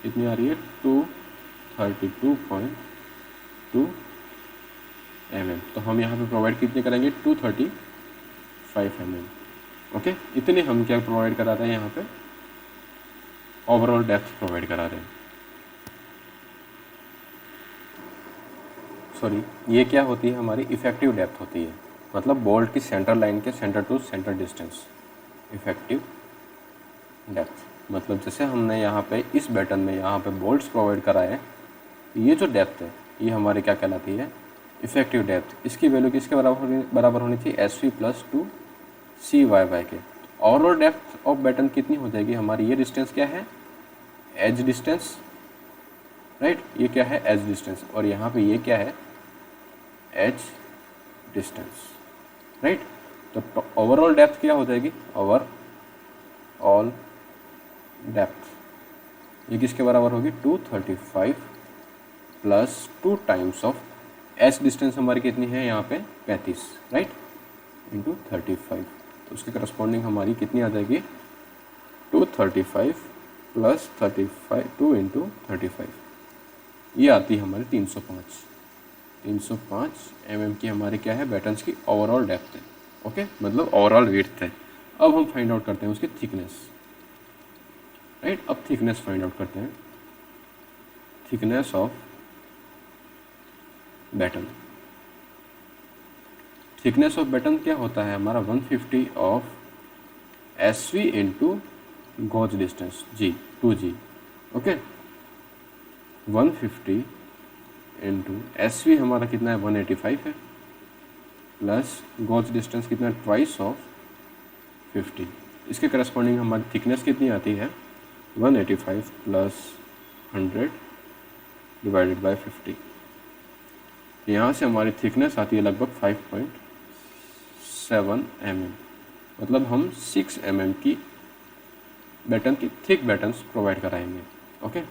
कितनी आ रही है 232.2 mm। तो हम यहाँ पे प्रोवाइड कितने करेंगे 235 mm। ओके, इतने हम क्या प्रोवाइड करा रहे हैं, यहाँ पे ओवरऑल डेप्थ प्रोवाइड करा रहे हैं। सॉरी, ये क्या होती है हमारी इफेक्टिव डेप्थ होती है, मतलब बोल्ट की सेंटर लाइन के centre to centre distance, effective depth. मतलब जैसे हमने यहाँ पे इस बैटन में यहाँ पे बोल्ट्स प्रोवाइड कराए, ये जो डेप्थ है ये हमारी क्या कहलाती है इफेक्टिव डेप्थ। इसकी वैल्यू किसके बराबर होनी चाहिए, SV प्लस 2 CYY के। ओवरऑल डेप्थ ऑफ बैटन कितनी हो जाएगी हमारी, ये डिस्टेंस क्या है एज डिस्टेंस, राइट, ये क्या है एज डिस्टेंस, और यहाँ पे ये क्या है एज डिस्टेंस, राइट। तो ओवरऑल डेप्थ क्या हो जाएगी, ओवरऑल डेप्थ ये किसके बराबर होगी 235 plus 2 times of edge distance हमारी कितनी है यहाँ पे 35, राइट, इंटू 35। तो उसके करस्पॉन्डिंग हमारी कितनी आ जाएगी 235 प्लस 35 2 इंटू 35, ये आती है हमारी 305 mm की हमारी क्या है बैटन्स की ओवरऑल डेप्थ है। ओके, मतलब ओवरऑल विड्थ है। अब हम फाइंड आउट करते हैं उसकी थिकनेस, राइट। अब थिकनेस फाइंड आउट करते हैं, thickness of batten. Thickness of batten क्या होता है हमारा 150 of S V into gauge distance G 2g, okay. 150 into S V हमारा कितना है 185 है, प्लस गॉज डिस्टेंस कितना है ट्वाइस ऑफ 50। इसके करस्पॉन्डिंग हमारी थिकनेस कितनी आती है 185 प्लस 100 डिवाइडेड बाय 50। यहाँ से हमारी थिकनेस आती है लगभग 5.7 mm, मतलब हम 6 mm की बैटन की थिक बैटन्स प्रोवाइड कराएंगे, ओके।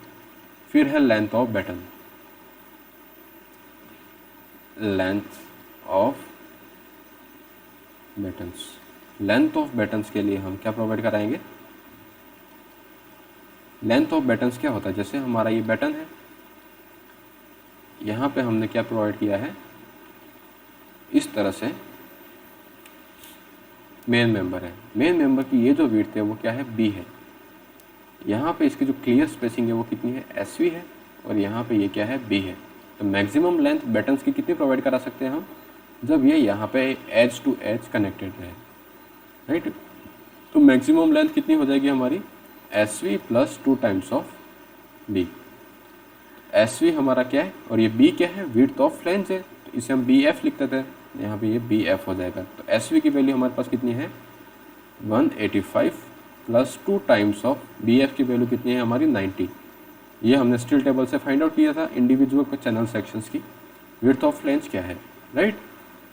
फिर है length of batten. Length of battens, length of battens के लिए हम क्या प्रोवाइड कराएंगे, लेंथ ऑफ बैटन्स क्या होता है, जैसे हमारा ये बैटन है, यहाँ पे हमने क्या प्रोवाइड किया है, इस तरह से मेन मेंबर है, मेन मेंबर की ये जो विड्थ है वो क्या है b है। यहाँ पे इसकी जो क्लियर स्पेसिंग है वो कितनी है SV है, और यहाँ पे ये क्या है b है। तो मैक्सिमम लेंथ बैटन्स की कितनी प्रोवाइड करा सकते हैं हम, जब ये यहाँ पे एज टू एज कनेक्टेड रहे, राइट। तो मैक्सिमम लेंथ कितनी हो जाएगी हमारी SV plus 2 times of b। SV हमारा क्या है और ये b क्या है, विड्थ ऑफ फ्लैंज है, तो इसे हम BF लिख देते हैं, यहाँ पे ये BF हो जाएगा। तो SV की वैल्यू हमारे पास कितनी है 185 प्लस 2 टाइम्स ऑफ BF की वैल्यू कितनी है हमारी 90। ये हमने स्टिल टेबल से फाइंड आउट किया था इंडिविजुअल को चैनल सेक्शंस की विड्थ ऑफ फ्लैंज क्या है, राइट।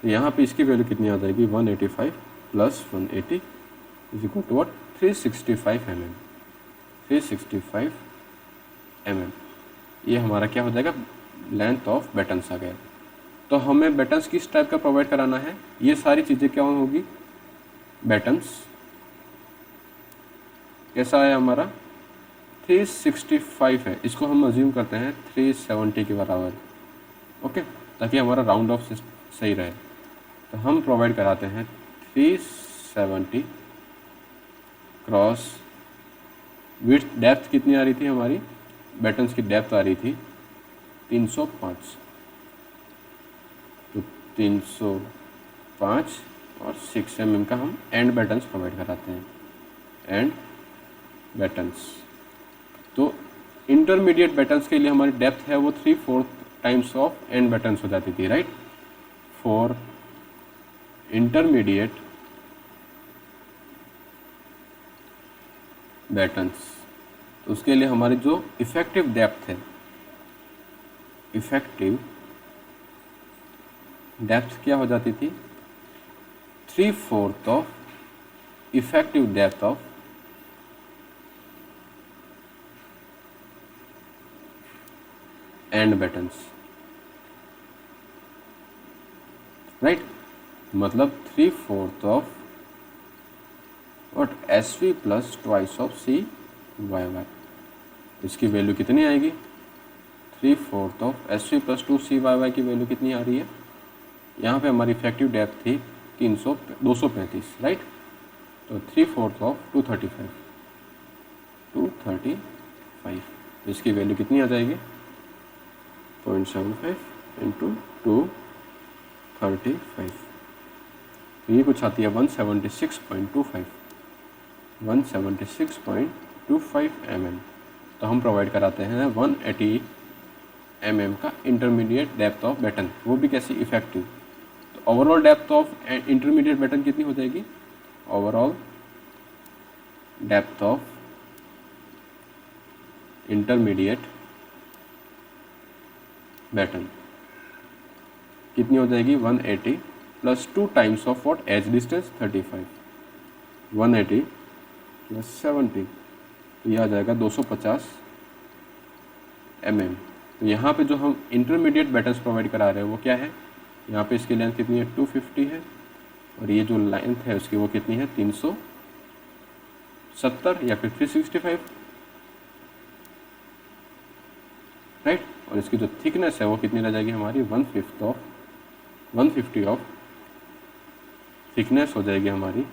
तो यहाँ पे इसकी वैल्यू कितनी आ जाएगी 185 plus 180 is equal to what 365 mm, 365 mm। ये हमारा क्या हो जाएगा लेंथ ऑफ बैटन्स आ गया। तो हमें बैटन्स किस टाइप का प्रोवाइड कराना है, ये सारी चीज़ें क्या होगी, बैटन्स कैसा है हमारा 365 है, इसको हम अज्यूम करते हैं 370 के बराबर, ओके, ताकि हमारा राउंड ऑफ सही रहे। तो हम प्रोवाइड कराते हैं 370 क्रॉस विड्थ, डेप्थ कितनी आ रही थी हमारी, बैटन्स की डेप्थ आ रही थी 305, तो 305 और 6 mm का हम एंड बैटन्स प्रोवाइड कराते हैं, एंड बैटन्स। तो इंटरमीडिएट बैटन्स के लिए हमारी डेप्थ है वो 3/4 टाइम्स ऑफ एंड बैटन्स हो जाती थी, राइट। फॉर इंटरमीडिएट बैटन्स, तो उसके लिए हमारी जो इफेक्टिव डेप्थ है, इफेक्टिव डेप्थ क्या हो जाती थी 3/4 of effective depth of and battens, right. मतलब 3/4 of what SV plus twice of CYY। इसकी वैल्यू कितनी आएगी 3/4 ऑफ SV प्लस 2CYY की वैल्यू कितनी आ रही है, यहाँ पे हमारी इफेक्टिव डेप्थ थी 235, राइट। तो 3/4 ऑफ 235, तो इसकी वैल्यू कितनी आ जाएगी 0.75 इंटू 235, तो ये कुछ आती है 176.25 mm। तो हम प्रोवाइड कराते हैं 180 mm का इंटरमीडिएट डेप्थ ऑफ बैटन, वो भी कैसी इफेक्टिव। तो overall depth of intermediate batten कितनी हो जाएगी, overall depth of intermediate batten कितनी हो जाएगी 180 plus 2 times of what edge distance 35, 180 plus 70, तो यह आ जाएगा 250 mm। तो यहाँ पे जो हम इंटरमीडिएट बैटन्स प्रोवाइड करा रहे हैं वो क्या है, यहाँ पे इसकी लेंथ कितनी है 250 है, और ये जो लेंथ है उसकी वो कितनी है 370 या फिर 365, राइट। और इसकी जो थिकनेस है वो कितनी रह जाएगी हमारी 150 ऑफ थिकनेस हो जाएगी हमारी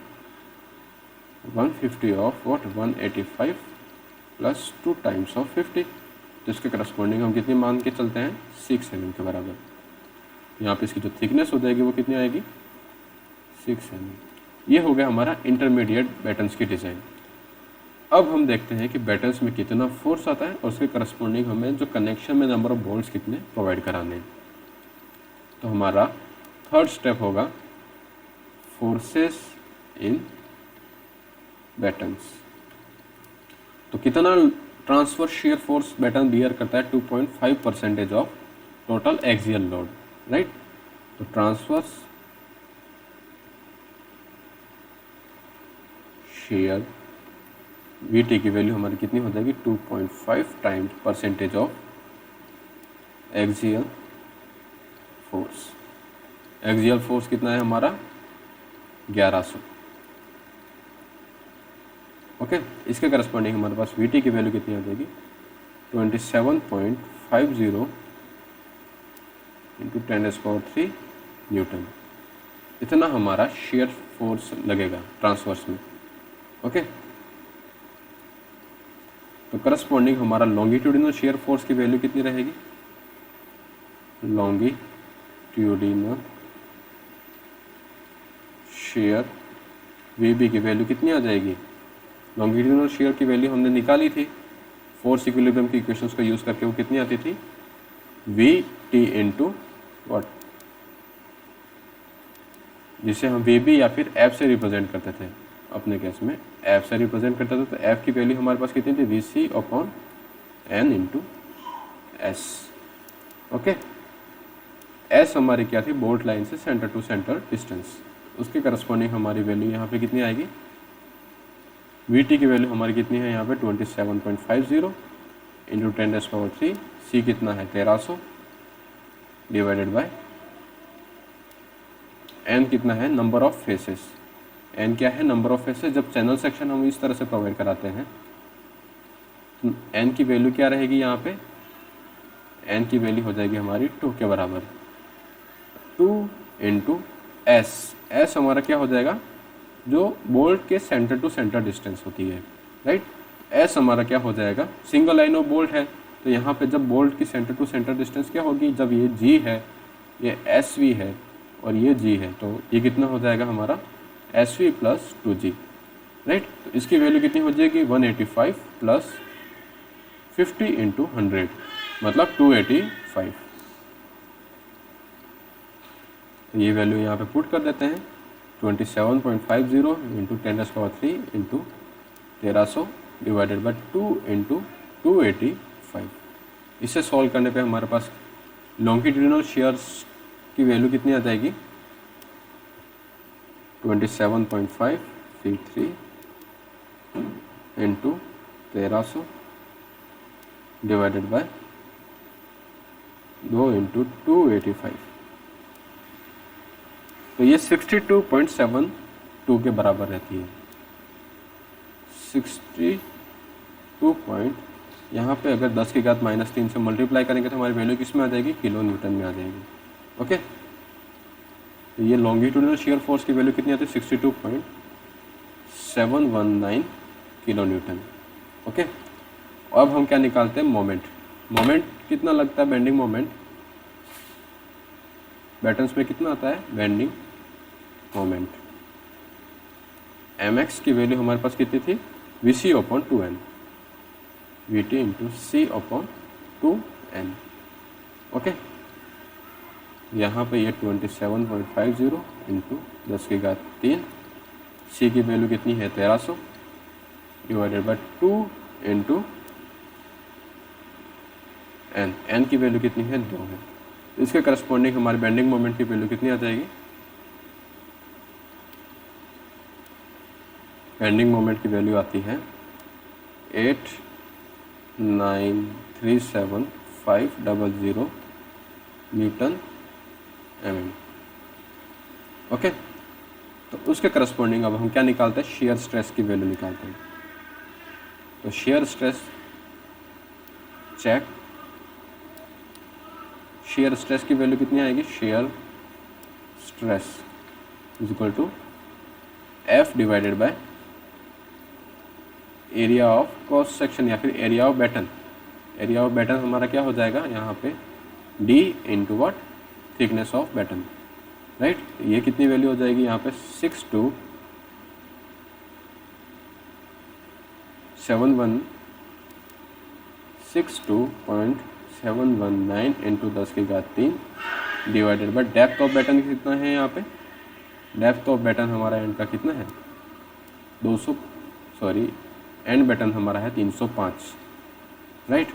150 of what 185 plus 2 times of 50, तो इसके करस्पॉन्डिंग हम कितनी मान के चलते हैं 6 mm के बराबर। यहाँ पे इसकी जो थिकनेस हो जाएगी वो कितनी आएगी 6 mm। ये हो गया हमारा इंटरमीडिएट बैटन्स की डिज़ाइन। अब हम देखते हैं कि बैटन्स में कितना फोर्स आता है और उसके करस्पॉन्डिंग हमें जो कनेक्शन में नंबर ऑफ बोल्ट्स कितने प्रोवाइड कराने हैं। तो हमारा थर्ड स्टेप होगा फोर्सेस इन बैटन्स। तो कितना transverse shear force batten bear करता है? 2.5% of total axial load, right. तो ट्रांसवर्स शेयर वीटी की वैल्यू हमारी कितनी हो जाएगी? 2.5 times percentage of axial force. Axial force कितना है हमारा? 1100। ओके, इसके करस्पॉन्डिंग हमारे पास वीटी की वैल्यू कितनी आ जाएगी? 27.50 इंटू 10⁻³ न्यूटन। इतना हमारा शेयर फोर्स लगेगा ट्रांसवर्स में। ओके, तो करस्पॉन्डिंग हमारा लॉन्गिट्यूडिनल शेयर फोर्स की वैल्यू कितनी रहेगी? लॉन्गिट्यूडिनल शेयर वीबी की वैल्यू कितनी आ जाएगी? लॉन्गिट्यूडिनल शेयर की वैल्यू हमने निकाली थी फोर्स इक्विलिब्रियम की इक्वेशंस को यूज करके। वो कितनी आती थी? वी टी इंटू वॉट, जिसे हम वीबी या फिर एफ से रिप्रेजेंट करते थे। अपने केस में एफ से रिप्रेजेंट करते थे, तो एफ की वैल्यू हमारे पास कितनी थी? V C upon N into S. Okay, S हमारी क्या थी? बोल्ट लाइन से सेंटर टू सेंटर डिस्टेंस। उसके करस्पॉन्डिंग हमारी वैल्यू यहाँ पे कितनी आएगी? वी टी की वैल्यू हमारी कितनी है यहाँ पे? 27.50 इंटू 10⁻³ सी कितना है? 1300 डिवाइडेड बाय एन कितना है? Number of faces. एन क्या है? Number of faces. जब चैनल सेक्शन हम इस तरह से प्रोवाइड कराते हैं तो एन की वैल्यू क्या रहेगी यहाँ पे? एन की वैल्यू हो जाएगी हमारी 2 के बराबर। 2 इंटू एस। एस हमारा क्या हो जाएगा? जो बोल्ट के सेंटर टू सेंटर डिस्टेंस होती है, राइट। एस हमारा क्या हो जाएगा? सिंगल लाइन ऑफ बोल्ट है, तो यहाँ पे जब बोल्ट की सेंटर टू सेंटर डिस्टेंस क्या होगी? जब ये जी है, ये एस वी है और ये जी है, तो ये कितना हो जाएगा हमारा? S V plus 2G, right. तो इसकी वैल्यू कितनी हो जाएगी? 185 प्लस 50 इंटू 100 मतलब 285। तो ये वैल्यू यहाँ पे पुट कर देते हैं। 27.50 into 10⁻³ into 1300 divided by 2 into 285। इसे सॉल्व करने पे हमारे पास लॉन्गिट्यूडिनल शेयर्स की वैल्यू कितनी आ जाएगी? 27.5 इंटू 1300 डिवाइडेड बाय 2 इंटू 285। तो ये 62.72 के बराबर रहती है। 62 पॉइंट, यहाँ पे अगर 10 की घात -3 से मल्टीप्लाई करेंगे तो हमारी वैल्यू किस में आ जाएगी? किलो न्यूटन में आ जाएगी। ओके, तो ये लॉन्गिट्यूडिनल शेयर फोर्स की वैल्यू कितनी आती है? 62.719 किलो न्यूटन। ओके, अब हम क्या निकालते हैं? मोमेंट। मोमेंट कितना लगता है? बेंडिंग मोमेंट बैटन्स में कितना आता है? Bending moment. mx की वैल्यू हमारे पास कितनी थी? vc upon 2n, vt into C upon 2n। Okay, यहाँ पे ये 27.50 इंटू 10 की घात 3, सी की वैल्यू कितनी है? 1300 divided by 2 into N. N की वैल्यू कितनी है? 2 है। इसके करस्पॉन्डिंग हमारे बेंडिंग मोमेंट की वैल्यू कितनी आ जाएगी? बेंडिंग मोमेंट की वैल्यू आती है 8937500 न्यूटन mm। ओके, तो उसके करस्पॉन्डिंग अब हम क्या निकालते हैं? शेयर स्ट्रेस की वैल्यू निकालते हैं। तो shear stress check, shear stress की वैल्यू कितनी आएगी? Shear stress is equal to F divided by area of cross section या फिर area of batten. Area of batten हमारा क्या हो जाएगा यहाँ पे? D into what? Thickness of batten, right. ये कितनी वैल्यू हो जाएगी यहाँ पे? 719 इंटू 10 की घात 3 divided by depth of batten कितना है यहाँ पे, डेप्थ ऑफ बैटन हमारा एंड का कितना है 200, सॉरी एंड बैटन हमारा है 305, राइट।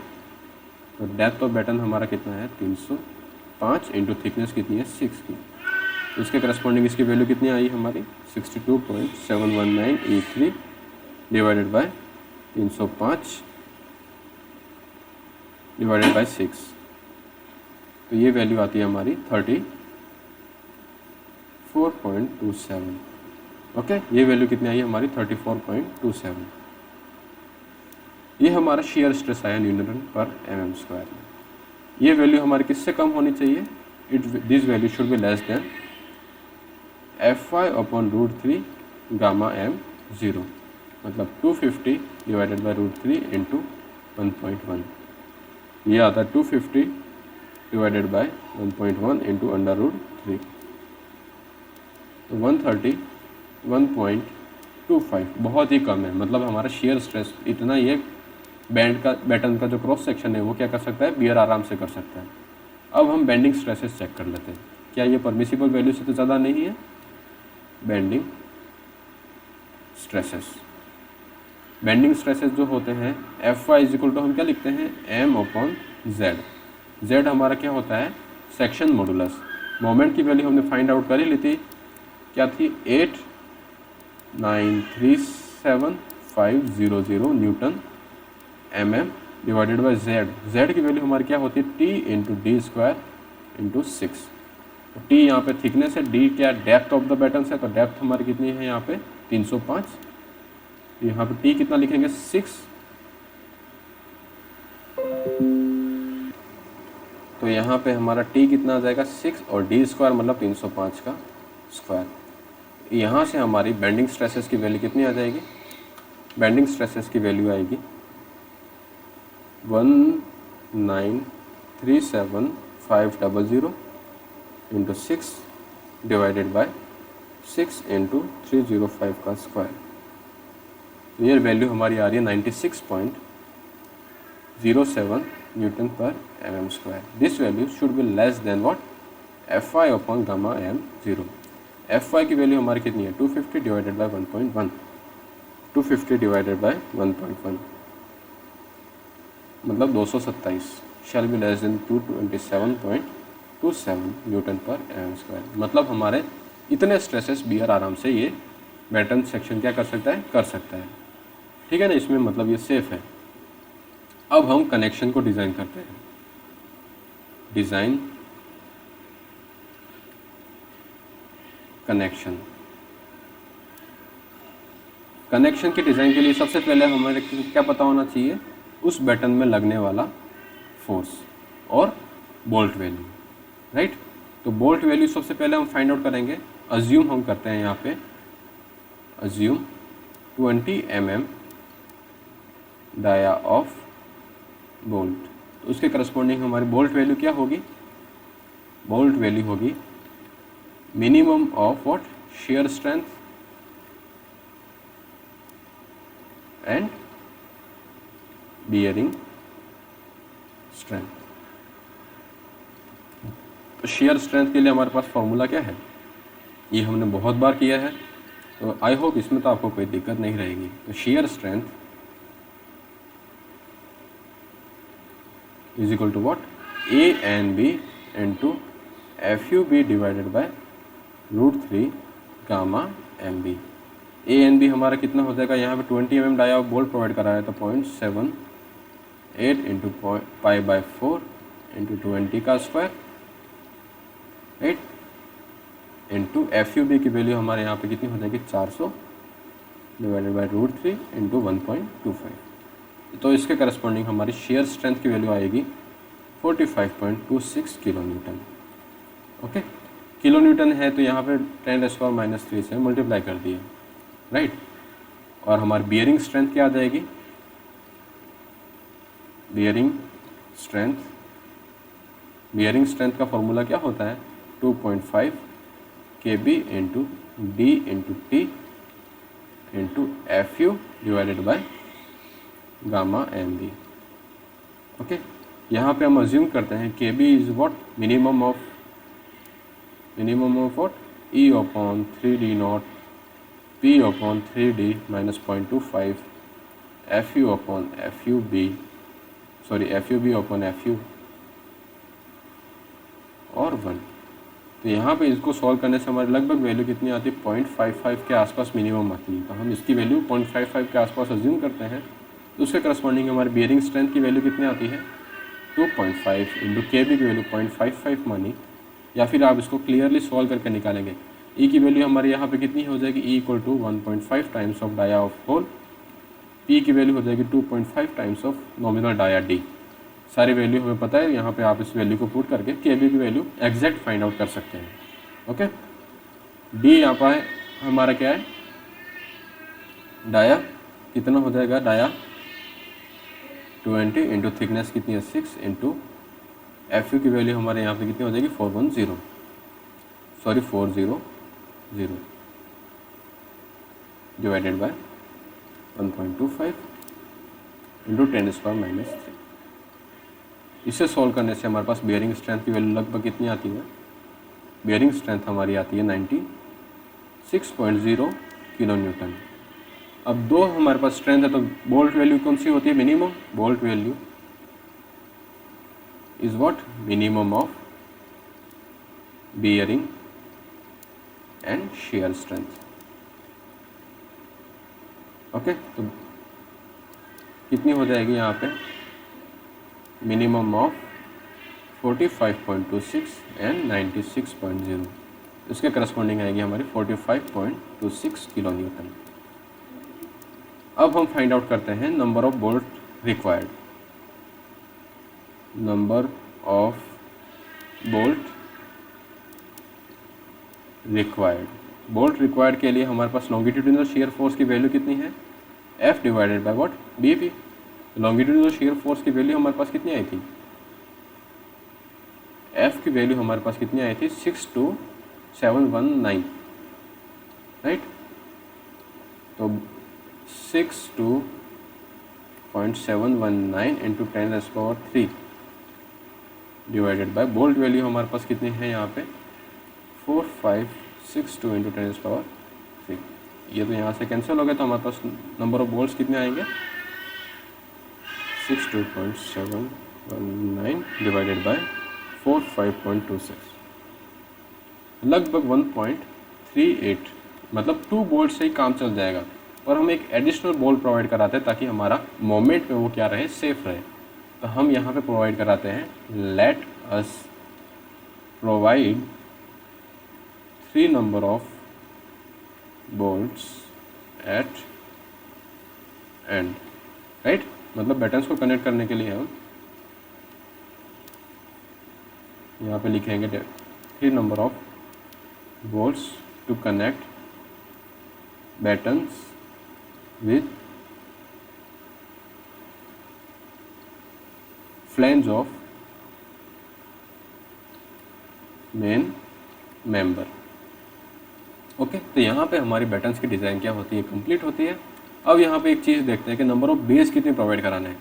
तो डेप्थ ऑफ बैटन हमारा कितना है 305 इंटू थिकनेस कितनी है 6 की, तो इसके करस्पॉन्डिंग इसकी वैल्यू कितनी आई हमारी 62.719 E3 divided by 305 divided by 6, तो ये वैल्यू आती है हमारी 34.27। ओके, ये वैल्यू कितनी आई हमारी 34.27। ये हमारा शेयर स्ट्रेस आया न्यूटन पर mm स्क्वायर में। ये वैल्यू हमारी किससे कम होनी चाहिए, this value should be less then Fy/√3 gamma m 0, मतलब 250 डिवाइडेड बाई √3 इंटू 1.1, ये आता है 250 डिवाइडेड बाई 1.1 इंटू √3, तो 131.25 बहुत ही कम है। मतलब हमारा शेयर स्ट्रेस इतना, ये बैंड का बैटन का जो क्रॉस सेक्शन है वो क्या कर सकता है, बियर आराम से कर सकता है। अब हम बेंडिंग स्ट्रेसेस चेक कर लेते हैं, क्या ये परमिसिबल वैल्यू से तो ज़्यादा नहीं है। बेंडिंग स्ट्रेसेस जो होते हैं Fy इक्वल टू हम क्या लिखते हैं m/z। z हमारा क्या होता है सेक्शन मॉडुलस। मोमेंट की वैल्यू हमने फाइंड आउट कर ही ली थी, क्या थी 8937500 Newton mm divided by z की वैल्यू हमारी क्या होती है t into D square into 6। तो t यहाँ पे थिकनेस है, d क्या डेप्थ ऑफ द बैटन है, तो डेप्थ हमारी कितनी है यहाँ पे 305, यहाँ पे t कितना लिखेंगे 6, तो यहाँ पे हमारा t कितना आ जाएगा 6 और d स्क्वायर मतलब 305 का स्क्वायर। यहाँ से हमारी बेंडिंग स्ट्रेसेस की वैल्यू कितनी आ जाएगी, बेंडिंग स्ट्रेसेस की वैल्यू आएगी 1937500 इंटू 6 डिवाइडेड बाय 6 इंटू 305 का स्क्वायर। तो ये वैल्यू हमारी आ रही है 96.07 न्यूटन पर mm square. This value should be less than what Fy/गामा m 0। Fy की वैल्यू हमारी कितनी है 250 डिवाइडेड बाय 1.1, 250 डिवाइडेड बाय 1.1 मतलब 227 शैल बी लेस देन 227.27 न्यूटन पर mm स्क्वायर। मतलब हमारे इतने स्ट्रेसेस बियर आराम से ये बैटन सेक्शन क्या कर सकता है, कर सकता है। ठीक है ना, इसमें मतलब ये सेफ है। अब हम कनेक्शन को डिज़ाइन करते हैं। डिज़ाइन कनेक्शन की डिज़ाइन के लिए सबसे पहले हमें क्या पता होना चाहिए, उस बैटन में लगने वाला फोर्स और बोल्ट वैल्यू, राइट। तो बोल्ट वैल्यू सबसे पहले हम फाइंड आउट करेंगे। अज्यूम हम करते हैं यहाँ पे, assume 20 mm dia of bolt, तो उसके करस्पॉन्डिंग हमारी बोल्ट वैल्यू क्या होगी, बोल्ट वैल्यू होगी minimum of what shear strength and bearing strength. तो शेयर स्ट्रेंथ के लिए हमारे पास फॉर्मूला क्या है, ये हमने बहुत बार किया है, तो आई होप इसमें तो आपको कोई दिक्कत नहीं रहेगी। तो shear strength is equal to what A/B into FUB divided by √3 gamma MB। A/B हमारा कितना हो जाएगा, यहाँ पे 20 mm dia of bolt provide करा है, तो 0.78 इंटू π/4 इंटू 20 का स्क्वायर, राइट, इंटू FUB की वैल्यू हमारे यहाँ पे कितनी हो जाएगी 400 डिवाइडेड बाई √3 इंटू 1.25। तो इसके करस्पॉन्डिंग हमारी शेयर स्ट्रेंथ की वैल्यू आएगी 45.26 kilo Newton. Okay, kilo Newton है तो यहाँ पे 10⁻³ से मल्टीप्लाई कर दिए, राइट। और हमारी बियरिंग स्ट्रेंथ क्या आ जाएगी, बियरिंग स्ट्रेंथ का फॉर्मूला क्या होता है 2.5 kb into D into T into FU divided by gamma M B. Okay, यहाँ पे हम अज्यूम करते हैं K B is what, minimum of what, E upon 3d not P upon 3d minus 0.25 F U upon F U B, sorry F U B upon F U और 1। तो यहाँ पे इसको सॉल्व करने से हमारी लगभग वैल्यू कितनी आती है, 0.55 के आसपास मिनिमम आती है। तो हम इसकी वैल्यू 0.55 के आसपास अज्यूम करते हैं, तो उसके करस्पॉन्डिंग हमारी बियरिंग स्ट्रेंथ की वैल्यू कितनी आती है, 2.5 इंटू के बी की वैल्यू 0.55 मानी, या फिर आप इसको क्लियरली सॉल्व करके निकालेंगे। ई की वैल्यू हमारे यहाँ पे कितनी हो जाएगी, E equal to 1.5 times of dia of hole, P की वैल्यू हो जाएगी 2.5 times of nominal dia D. सारी वैल्यू हमें पता है, यहाँ पे आप इस वैल्यू को पुट करके के बी की वैल्यू एग्जैक्ट फाइंड आउट कर सकते हैं। ओके, डी यहाँ पर हमारा क्या है, डाया कितना हो जाएगा, डाया 20 इंटू थिकनेस कितनी है 6 इंटू एफ यू की वैल्यू हमारे यहाँ पे कितनी हो जाएगी 410 डिवाइडेड बाय 1.25 इंटू 10⁻⁻3। इसे सॉल्व करने से हमारे पास बियरिंग स्ट्रेंथ की वैल्यू लगभग कितनी आती है, बियरिंग स्ट्रेंथ हमारी आती है 96.0 किलो न्यूटन। अब दो हमारे पास स्ट्रेंथ है, तो बोल्ट वैल्यू कौन सी होती है, minimum, bolt value is what, minimum of bearing and shear strength. Okay, तो कितनी हो जाएगी यहाँ पे, मिनिमम ऑफ 45.26 एंड 96.0, इसके करस्पॉन्डिंग आएगी हमारी 45.26 किलो न्यूटन। अब हम फाइंड आउट करते हैं number of bolt required. Number of bolt required, bolt required के लिए हमारे पास लॉन्गिट्यूडिनल शियर फोर्स की वैल्यू कितनी है, F divided by what, B P. Longitudinal shear force की वैल्यू हमारे पास कितनी आई थी, F की वैल्यू हमारे पास कितनी आई थी, 62719, राइट। तो 62.719 into 10⁻³ divided by bolt value हमारे पास कितनी है यहाँ पे 4562 इंटू 10⁻³। ये तो यहाँ से कैंसिल हो गया, तो हमारे पास नंबर ऑफ बोल्ट्स कितने आएंगे, 62.719 डिवाइडेड बाय 45.26, लगभग 1.38, मतलब 2 बोल्ट से ही काम चल जाएगा। और हम एक एडिशनल बोल्ट प्रोवाइड कराते हैं ताकि हमारा मोमेंट में वो क्या रहे, सेफ रहे। तो हम यहाँ पे प्रोवाइड कराते हैं, let us provide 3 number of bolts at end, right. मतलब बटन्स को कनेक्ट करने के लिए हम यहाँ पे लिखेंगे 3 number of bolts to connect buttons with flange of main member। Okay, तो यहाँ पे हमारी बटन्स की डिज़ाइन क्या होती है, कंप्लीट होती है। अब यहाँ पे एक चीज़ देखते हैं कि नंबर ऑफ बेस कितनी प्रोवाइड कराना है,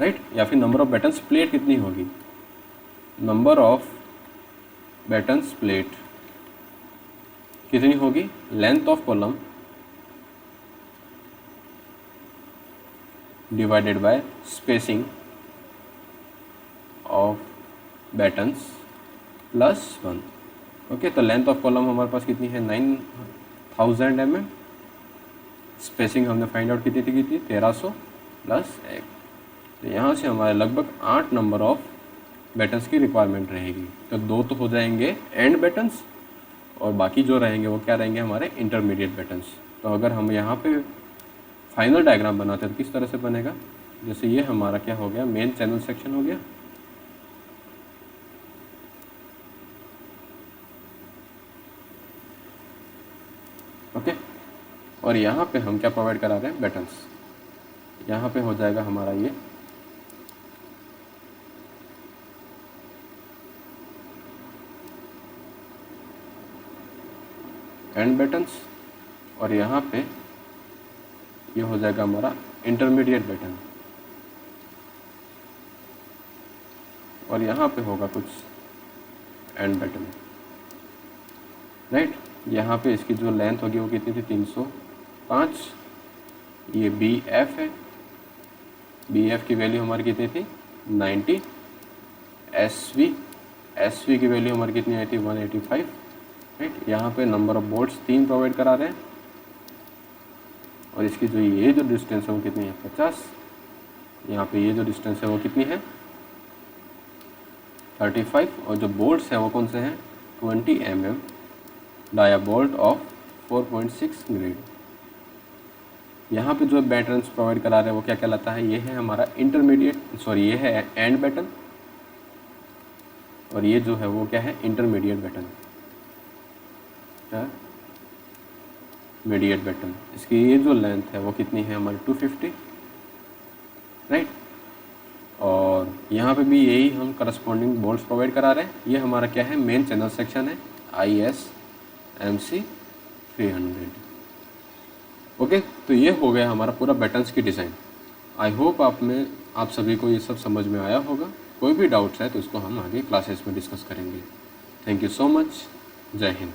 राइट, या फिर नंबर ऑफ बटन्स प्लेट कितनी होगी। नंबर ऑफ बटन्स प्लेट कितनी होगी, length of column divided by spacing of buttons plus 1। Okay, तो लेंथ ऑफ कॉलम हमारे पास कितनी है 9000 mm, स्पेसिंग हमने फाइंड आउट कितनी की थी 1300 प्लस 1। तो यहाँ से हमारे लगभग 8 नंबर ऑफ बटन्स की रिक्वायरमेंट रहेगी। तो 2 तो हो जाएंगे एंड बटन्स, और बाकी जो रहेंगे वो क्या रहेंगे, हमारे इंटरमीडिएट बटन्स। तो अगर हम यहाँ पे फाइनल डायग्राम बनाते हैं तो किस तरह से बनेगा, जैसे ये हमारा क्या हो गया, मेन चैनल सेक्शन हो गया, ओके। और यहाँ पे हम क्या प्रोवाइड करा रहे हैं, बटन्स। यहाँ पे हो जाएगा हमारा ये एंड बटन्स, और यहाँ पे ये हो जाएगा हमारा इंटरमीडिएट बटन। और यहाँ पे होगा कुछ एंड बैटन, राइट। यहाँ पे इसकी जो लेंथ होगी वो कितनी थी, 305। ये बी एफ है, बी एफ की वैल्यू हमारी कितनी थी, 90। एस वी की वैल्यू हमारी कितनी आई थी, 185, राइट। यहाँ पे नंबर ऑफ बोल्ट्स 3 प्रोवाइड करा रहे हैं, और इसकी जो ये जो डिस्टेंस है वो कितनी है, 50। यहाँ पे ये जो डिस्टेंस है वो कितनी है, 35, और जो बोल्ट्स हैं वो कौन से हैं, 20 mm dia bolt of 4.6 grade. यहाँ पे जो बैटन्स प्रोवाइड करा रहे हैं वो क्या कहलाता है, ये है हमारा ये है एंड बैटन, और ये जो है वो क्या है, इंटरमीडिएट बैटन, मीडिएट बैटन। इसकी ये जो लेंथ है वो कितनी है हमारी, 250, राइट। और यहाँ पे भी यही हम करस्पॉन्डिंग बोल्ट्स प्रोवाइड करा रहे हैं। ये हमारा क्या है, मेन चैनल सेक्शन है, ISMC 300। ओके, तो ये हो गया हमारा पूरा बैटन्स की डिज़ाइन। आई होप आप सभी को ये सब समझ में आया होगा। कोई भी डाउट्स है तो इसको हम आगे क्लासेस में डिस्कस करेंगे। Thank you so much. जय हिंद।